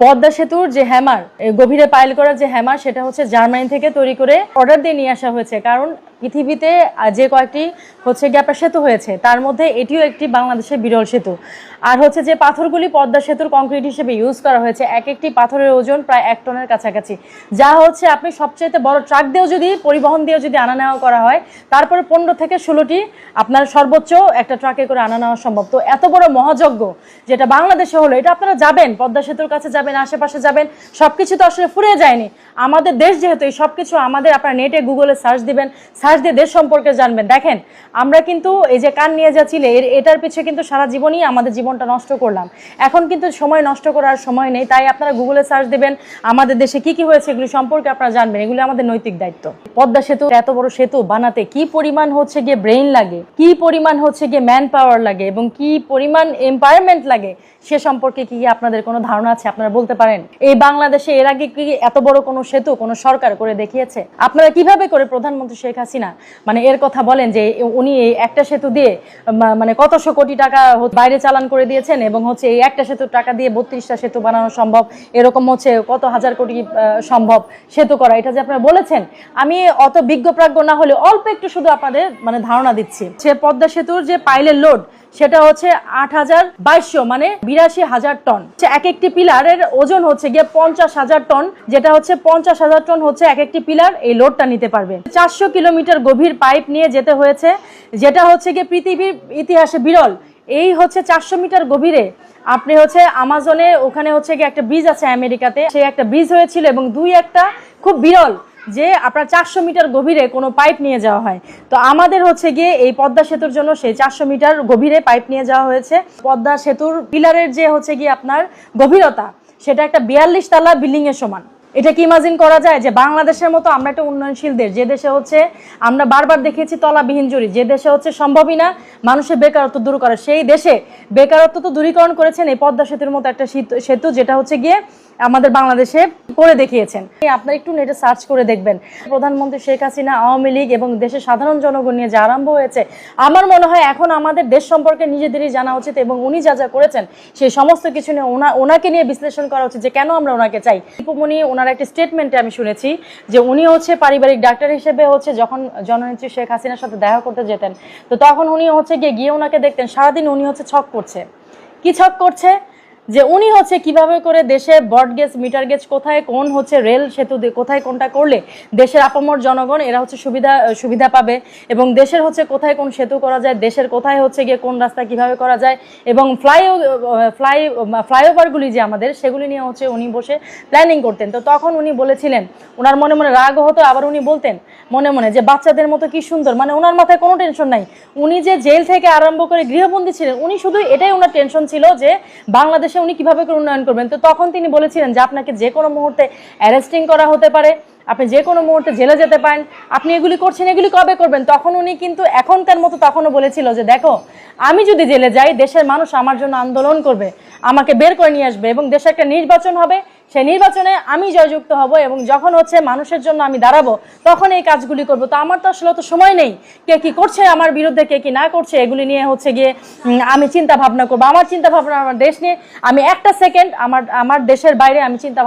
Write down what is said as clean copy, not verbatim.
পদ্মা সেতুর যে হ্যামার, গভীরে পাইল করা যে হ্যামার, সেটা হচ্ছে জার্মানি থেকে তৈরি করে অর্ডার দিয়ে নিয়ে আসা হয়েছে। কারণ পৃথিবীতে যে কয়েকটি হচ্ছে গিয়ে আপনার সেতু হয়েছে, তার মধ্যে এটিও একটি বাংলাদেশের বিরল সেতু। আর হচ্ছে যে পাথরগুলি পদ্মা সেতুর কংক্রিট হিসেবে ইউজ করা হয়েছে, এক একটি পাথরের ওজন প্রায় 1 টনের কাছাকাছি। যা হচ্ছে আপনি সবচেয়ে বড় ট্রাক দিয়েও যদি পরিবহন দিয়েও যদি আনা নেওয়া করা হয়, তারপরে 15 থেকে 16টি আপনার সর্বোচ্চ একটা ট্রাকে করে আনা নেওয়া সম্ভব। তো এত বড় মহাযজ্ঞ যেটা বাংলাদেশে হলো, এটা আপনারা যাবেন, পদ্মা সেতুর কাছে যাবেন, আশেপাশে যাবেন, সবকিছু তো আসলে ফুরিয়ে যায়নি। আমাদের দেশ যেহেতু, এই সবকিছু আমাদের, আপনারা নেটে গুগলে সার্চ দিবেন, সার্চ দিয়ে দেশ সম্পর্কে জানবেন। দেখেন, আমরা কিন্তু এই যে কান নিয়ে যাচ্ছিলে, এটার পিছিয়ে কিন্তু সারা জীবনই আমাদের জীবনটা নষ্ট করলাম। এখন কিন্তু সময় নষ্ট করার সময় নেই, তাই আপনারা গুগলে সার্চ দিবেন, আমাদের দেশে কি কি হয়েছে এগুলি সম্পর্কে আপনারা জানবেন। এগুলি আমাদের নৈতিক দায়িত্ব। পদ্মা সেতু, এত বড় সেতু বানাতে কি পরিমাণ হচ্ছে গিয়ে ব্রেইন লাগে, কি পরিমাণ হচ্ছে গিয়ে ম্যান পাওয়ার লাগে, এবং কি পরিমাণ এম্পাওয়ারমেন্ট লাগে, সে সম্পর্কে কি আপনাদের কোনো ধারণা আছে? আপনারা বলতে পারেন এই বাংলাদেশে এর আগে কি এত বড় কোনো সেতু কোনো সরকার করে দেখিয়েছে? আপনারা কিভাবে করে প্রধানমন্ত্রী শেখ হাসিনা মানে এর কথা বলেন যে উনি এই একটা সেতু দিয়ে মানে কতশো কোটি টাকা বাইরে চালান করে দিয়েছেন, এবং হচ্ছে এই একটা সেতুর টাকা দিয়ে 32টা সেতু বানানো সম্ভব, এরকম হচ্ছে কত হাজার কোটি সম্ভব সেতু করা, এটা যে আপনারা বলেছেন। আমি অত বিজ্ঞপ্রাজ্ঞ না হলে অল্প একটু শুধু আপনাদের মানে ধারণা দিচ্ছি। সে পদ্মা সেতুর যে পাইলের লোড, সেটা হচ্ছে 8,200 মানে 82,000 টন। এক একটি পিলারের ওজন হচ্ছে গিয়ে 50,000 টন, যেটা হচ্ছে 50,000 টন হচ্ছে এক একটি পিলার এই লোডটা নিতে পারবে। 400 কিলোমিটার গভীর পাইপ নিয়ে যেতে হয়েছে, যেটা হচ্ছে গিয়ে পৃথিবীর ইতিহাসে বিরল। এই হচ্ছে 400 মিটার গভীরে আপনি হচ্ছে আমাজনে, ওখানে হচ্ছে গিয়ে একটা ব্রিজ আছে আমেরিকাতে, সেই একটা ব্রিজ হয়েছিল, এবং দুই একটা খুব বিরল যে আপনার 400 মিটার গভীরে কোনো পাইপ নিয়ে যাওয়া হয়। তো আমাদের হচ্ছে গিয়ে এই পদ্মা সেতুর জন্য সেই 400 মিটার গভীরে পাইপ নিয়ে যাওয়া হয়েছে। পদ্মা সেতুর পিলারের যে হচ্ছে গিয়ে আপনার গভীরতা, সেটা একটা 42 তলা বিল্ডিং এর সমান। এটা কি ইমাজিন করা যায় যে বাংলাদেশের মতো আমরা একটা উন্নয়নশীল দেশ, যে দেশে হচ্ছে আমরা বারবার দেখেছি তলাবিহীন জুড়ি, যে দেশে হচ্ছে সম্ভবই না মানুষের বেকারত্ব দূর করা, সেই দেশে বেকারত্ব তো দূরীকরণ করেছেন এই পদ্মা সেতুর মতো একটা সেতু, যেটা হচ্ছে গিয়ে আমাদের বাংলাদেশে করে দেখিয়েছেন। আপনারা একটু নেটে সার্চ করে দেখবেন, প্রধানমন্ত্রী শেখ হাসিনা, আওয়ামী লীগ এবং দেশের সাধারণ জনগণ নিয়ে যে আরম্ভ হয়েছে, আমার মনে হয় এখন আমাদের দেশ সম্পর্কে নিজেদেরই জানা উচিত, এবং উনি যা যা করেছেন সেই সমস্ত কিছু নিয়ে ওনাকে নিয়ে বিশ্লেষণ করা উচিত যে কেন আমরা ওনাকে চাই। উনি ওনার একটা স্টেটমেন্টে আমি শুনেছি যে উনি হচ্ছে পারিবারিক ডাক্তার হিসেবে হচ্ছে যখন জননেত্রী শেখ হাসিনার সাথে দেখা করতে যেতেন, তো তখন উনি হচ্ছে গিয়ে ওনাকে দেখতেন, সারাদিন উনি হচ্ছে ছক করছে। কি ছক করছে? যে উনি হচ্ছে কিভাবে করে দেশে ব্রড গেজ, মিটার গেজ কোথায় কোন হচ্ছে রেল সেতু কোথায় কোনটা করলে দেশের আপামর জনগণ এরা হচ্ছে সুবিধা পাবে, এবং দেশের হচ্ছে কোথায় কোন সেতু করা যায়, দেশের কোথায় হচ্ছে গিয়ে কোন রাস্তা কিভাবে করা যায়, এবং ফ্লাইওভারগুলি যে আমাদের, সেগুলি নিয়ে হচ্ছে উনি বসে প্ল্যানিং করতেন। তো তখন উনি বলেছিলেন, ওনার মনে মনে রাগ হতো, আবার উনি বলতেন মনে মনে যে বাচ্চাদের মতো কি সুন্দর, মানে ওনার মাথায় কোনো টেনশন নাই। উনি যে জেল থেকে আরম্ভ করে গৃহবন্দী ছিলেন, উনি শুধু এটাই ওনার টেনশন ছিল যে বাংলাদেশ উনি কিভাবে করে উন্নয়ন করবেন। তো তখন তিনি বলেছিলেন যে আপনাকে যে কোনো মুহূর্তে অ্যারেস্টিং করা হতে পারে, আপনি যে কোনো মুহূর্তে জেলে যেতে পারেন, আপনি এগুলি করছেন, এগুলি কবে করবেন? তখন উনি কিন্তু এখনকার মতো তখনও বলেছিল যে দেখো, আমি যদি জেলে যাই, দেশের মানুষ আমার জন্য আন্দোলন করবে, আমাকে বের করে নিয়ে আসবে, এবং দেশে একটা নির্বাচন হবে, সেই নির্বাচনে আমি জয়যুক্ত হব, এবং যখন হচ্ছে মানুষের জন্য আমি দাঁড়াবো, তখন এই কাজগুলি করব। তো আমার তো আসলে তো সময় নেই, কে কি করছে আমার বিরুদ্ধে, কে কি না করছে, এগুলি নিয়ে হচ্ছে গিয়ে আমি চিন্তা ভাবনা করবো। আমার চিন্তা ভাবনা আমার দেশ নিয়ে, আমি একটা সেকেন্ড আমার দেশের বাইরে আমি চিন্তা